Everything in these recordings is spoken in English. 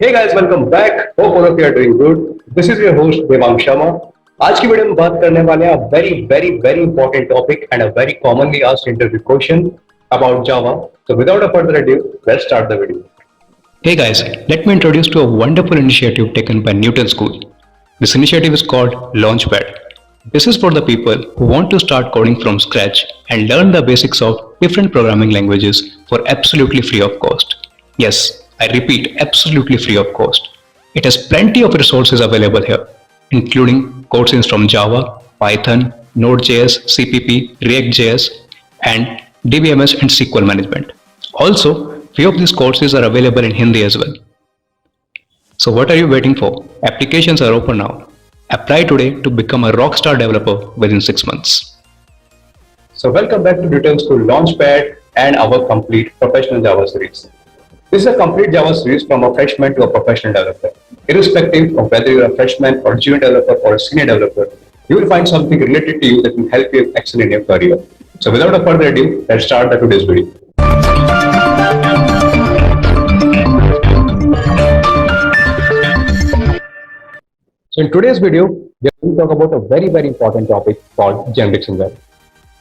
Hey guys, welcome back. Hope all of you are doing good. This is your host Devang Sharma. आज की video में बात करने वाले हैं very important topic and a very commonly asked interview question about Java. So without a further ado, let's start the video. Hey guys, let me introduce to a wonderful initiative taken by Newton School. This initiative is called Launchpad. This is for the people who want to start coding from scratch and learn the basics of different programming languages for absolutely free of cost. Yes, I repeat, absolutely free of cost. It has plenty of resources available here, including courses from Java, Python, Node.js, CPP, React.js, and DBMS and SQL management. Also, few of these courses are available in Hindi as well. So what are you waiting for? Applications are open now. Apply today to become a rockstar developer within 6 months. So welcome back to Newton School Launchpad and our complete professional Java series. This is a complete Java series from a freshman to a professional developer. Irrespective of whether you're a freshman or junior developer or a senior developer, you will find something related to you that will help you excel in your career. So without a further ado, let's start the today's video. So in today's video, we are going to talk about a very important topic called generics in Java.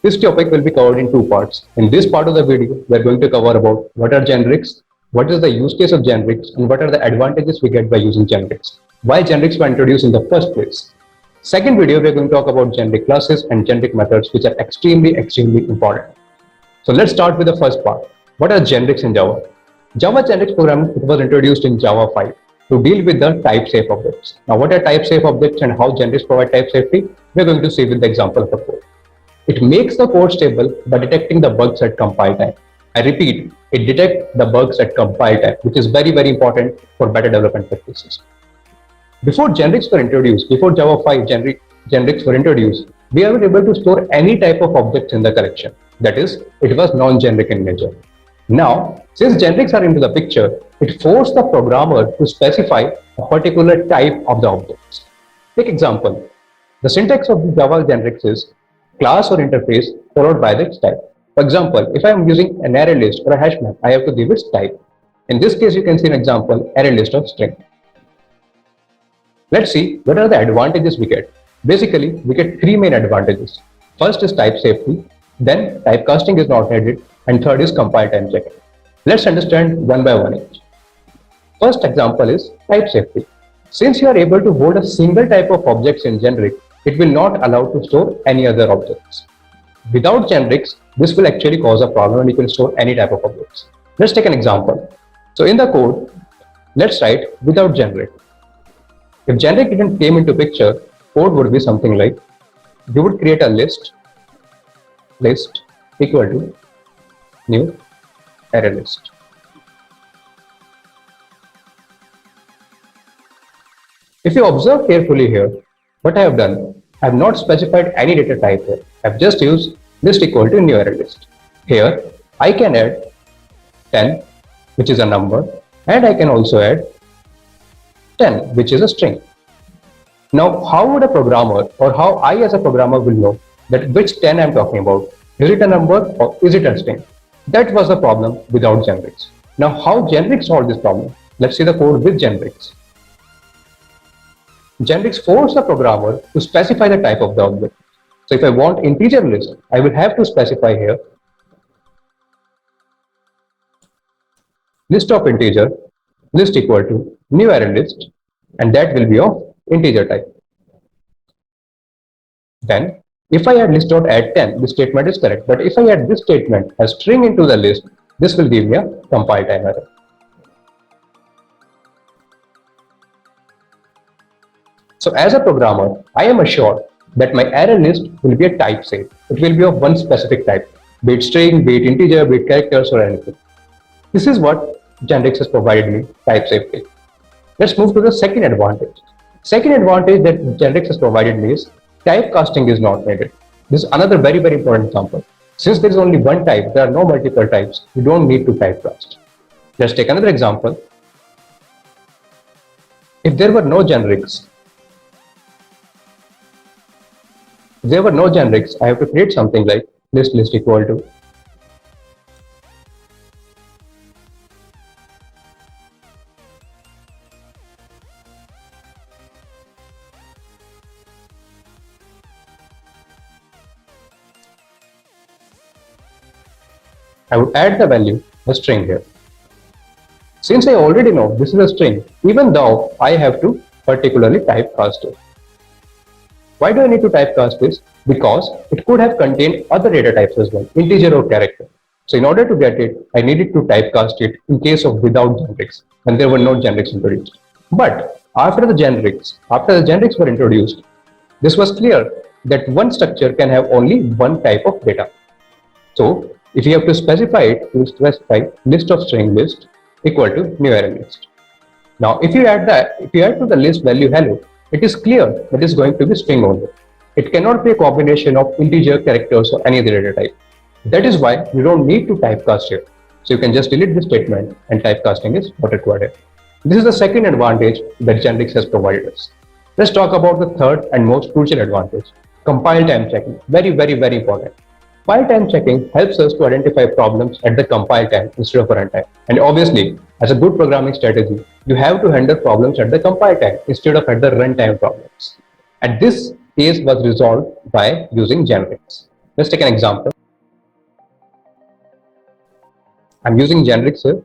This topic will be covered in two parts. In this part of the video, we are going to cover about what are generics, what is the use case of generics, and what are the advantages we get by using generics, why generics were introduced in the first place. Second video, we are going to talk about generic classes and generic methods, which are extremely important. So let's start with the first part. What are generics in Java? Java generics programming, it was introduced in Java 5 to deal with the type-safe objects. Now, what are type-safe objects and how generics provide type safety? We're going to see with the example of the code. It makes the code stable by detecting the bugs at compile time. I repeat, it detects the bugs at compile time, which is very important for better development practices. Before generics were introduced, before Java 5 generics were introduced, we were able to store any type of objects in the collection. That is, it was non-generic in nature. Now, since generics are into the picture, it forced the programmer to specify a particular type of the objects. Take example, the syntax of the Java generics is class or interface followed by its type. For example, if I am using an array list or a hash map, I have to give its type. In this case, you can see an example, array list of string. Let's see what are the advantages we get. Basically, we get three main advantages. First is type safety, then typecasting is not needed, and third is compile time checking. Let's understand one by one each. First example is type safety. Since you are able to hold a single type of objects in generic, it will not allow to store any other objects. Without generics, this will actually cause a problem and you can store any type of objects. Let's take an example. So in the code, let's write without generic. If generic didn't came into picture, code would be something like, you would create a list equal to new array list. If you observe carefully here, what I have done, I have not specified any data type here. I have just used list equal to new array list. Here, I can add 10, which is a number, and I can also add 10, which is a string. Now, how would a programmer or how I as a programmer will know that which 10 I'm talking about? Is it a number or is it a string? That was the problem without generics. Now, how generics solve this problem? Let's see the code with generics. Generics force the programmer to specify the type of the object. So if I want integer list, I will have to specify here list of integer, list equal to new array list, and that will be of integer type. Then if I add list.add 10, this statement is correct. But if I add this statement as string into the list, this will give me a compile time error. So as a programmer, I am assured that my array list will be a type safe. It will be of one specific type, be it string, be it integer, be it characters or anything. This is what generics has provided me, type safety. Let's move to the second advantage. Second advantage that generics has provided me is typecasting is not needed. This is another very important example. Since there is only one type, there are no multiple types, you don't need to typecast. Let's take another example. If there were no generics, I have to create something like list equal to I would add the value a string here. Since I already know this is a string, even though I have to particularly typecast it. Why do I need to typecast this? Because it could have contained other data types as well, integer or character. So in order to get it, I needed to typecast it in case of without generics, when there were no generics introduced. But after the generics were introduced, this was clear that one structure can have only one type of data. So if you have to specify it, you specify list of string list equal to new array list. Now, if you add to the list value hello, it is clear that it's going to be string only. It cannot be a combination of integer, characters, or any other data type. That is why you don't need to typecast here. So you can just delete this statement and typecasting is not required here. This is the second advantage that Generics has provided us. Let's talk about the third and most crucial advantage, compile time checking. Very important. Compile time checking helps us to identify problems at the compile time instead of runtime. And obviously, as a good programming strategy, you have to handle problems at the compile time instead of at the runtime problems. And this case was resolved by using generics. Let's take an example. I'm using generics here.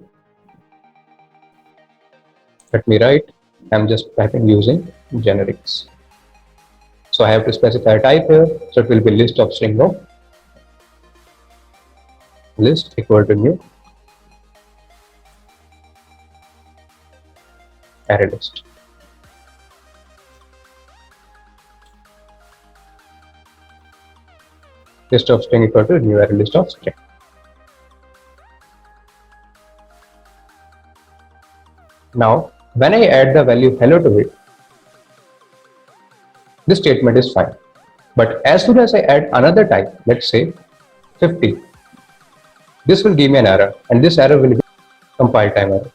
Let me write. I'm just typing using generics. So I have to specify a type here. So it will be list of string of list equal to new array list. List of string equal to new array list of string. Now, when I add the value hello to it, this statement is fine. But as soon as I add another type, let's say 50, this will give me an error, and this error will be compile time error.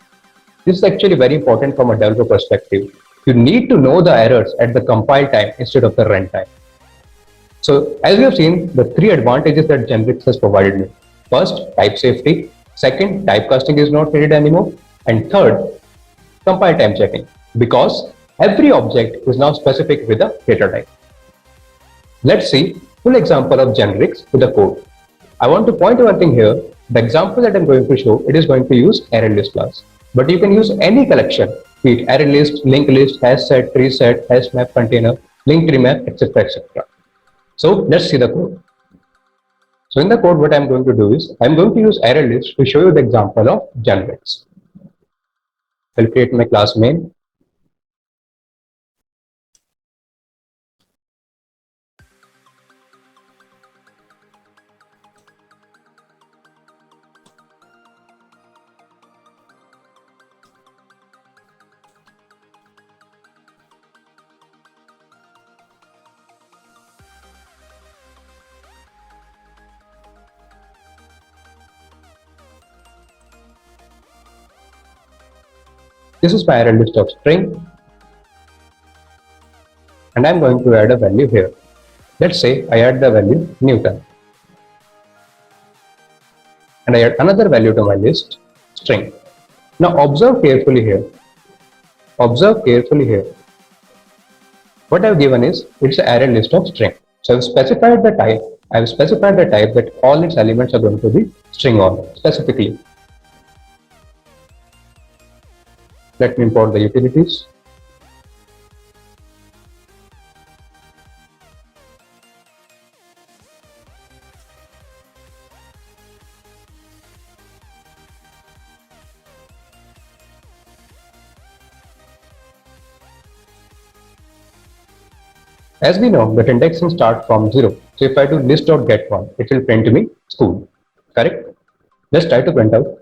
This is actually very important from a developer perspective. You need to know the errors at the compile time instead of the runtime. So as we have seen, the three advantages that Generics has provided me. First, type safety. Second, typecasting is not needed anymore. And third, compile time checking, because every object is now specific with a data type. Let's see full example of generics with a code. I want to point one thing here. The example that I'm going to show, it is going to use array list class. But you can use any collection, be it array list, linked list, hash set, tree set, hash map container, linked tree map, etc. etc. So let's see the code. So in the code, what I'm going to do is I'm going to use array list to show you the example of generics. I'll create my class main. This is my array list of string, and I'm going to add a value here. Let's say I add the value Newton, and I add another value to my list, string. Now observe carefully here. Observe carefully here. What I've given is it's an array list of string. So I've specified the type. I've specified the type that all its elements are going to be string on specifically. Let me import the utilities. As we know that indexing starts from 0. So if I do list.get1, it will print me school. Correct? Let's try to print out.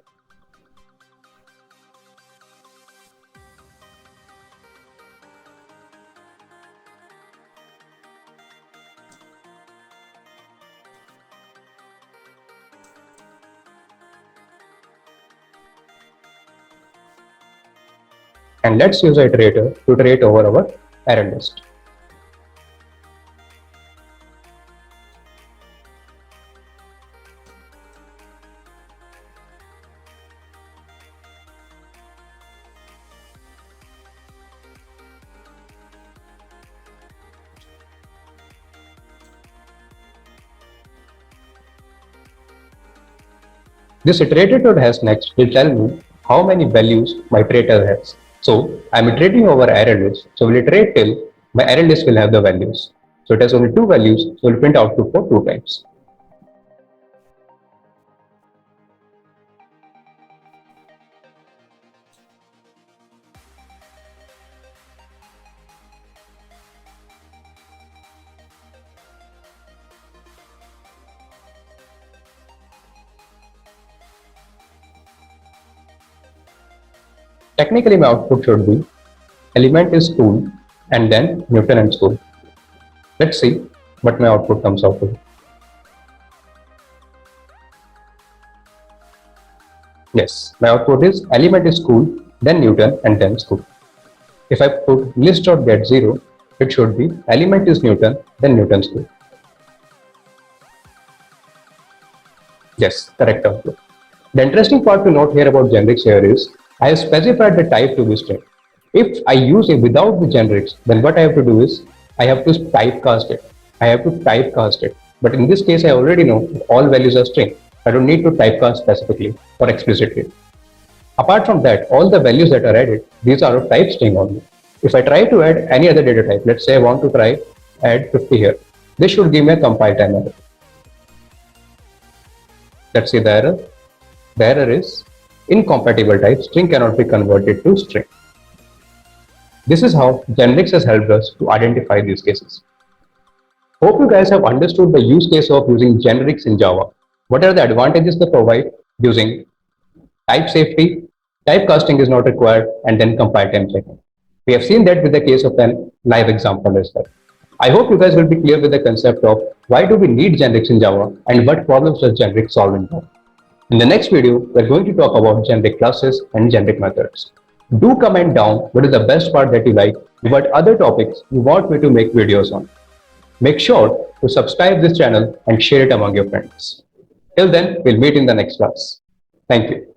And let's use an iterator to iterate over our array list. This iterator.has next will tell me how many values my iterator has. So I'm iterating over array list. So we'll iterate till my array list will have the values. So it has only two values, so we'll print output for 2 times. Technically, my output should be element is school and then Newton and school. Let's see what my output comes out to be. Yes, my output is element is school, then Newton and then school. If I put list.get0, it should be element is Newton, then Newton school. Yes, correct output. The interesting part to note here about generics here is I have specified the type to be string. If I use it without the generics, then what I have to do is I have to typecast it. But in this case, I already know all values are string. I don't need to typecast specifically or explicitly. Apart from that, all the values that are added, these are of type string only. If I try to add any other data type, let's say I want to try add 50 here, this should give me a compile time error. Let's see the error. The error is incompatible type string cannot be converted to string. This is how generics has helped us to identify these cases. Hope you guys have understood the use case of using generics in Java. What are the advantages they provide using type safety, typecasting is not required, and then compile time checking. We have seen that with the case of a live example as well. I hope you guys will be clear with the concept of why do we need generics in Java and what problems does generic solve in Java. In the next video, we're going to talk about generic classes and generic methods. Do comment down what is the best part that you like, what other topics you want me to make videos on. Make sure to subscribe this channel and share it among your friends. Till then, we'll meet in the next class. Thank you.